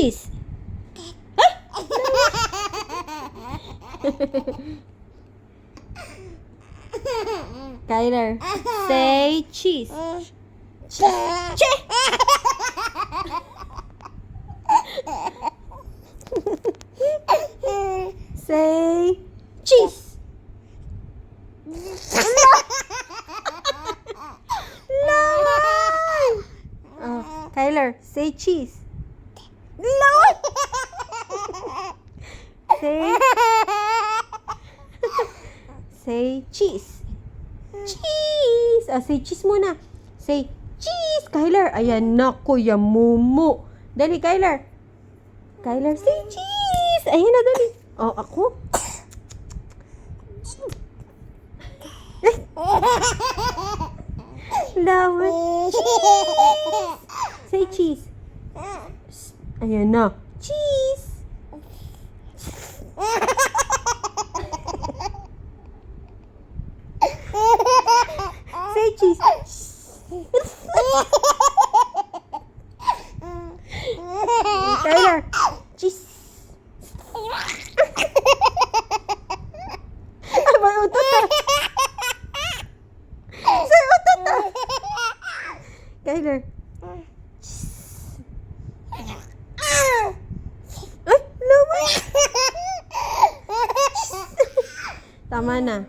cheese. Ay! Kyler, say cheese. Che! Say cheese. No! Oh, Kyler, say cheese. No! Say say cheese. Cheese. Ah, say cheese muna. Say cheese, Kyler. Ayan na, Kuya Mumu. Dali, Kyler. Kyler, say cheese. Ayan na, dali. Oh, ako. Lawan. Cheese. Say cheese. Ayan na. Cheese. Say cheese. Tyler. Cheese. Abay, utot na. Say utot na. Tyler. Ay, lawan. Tama na.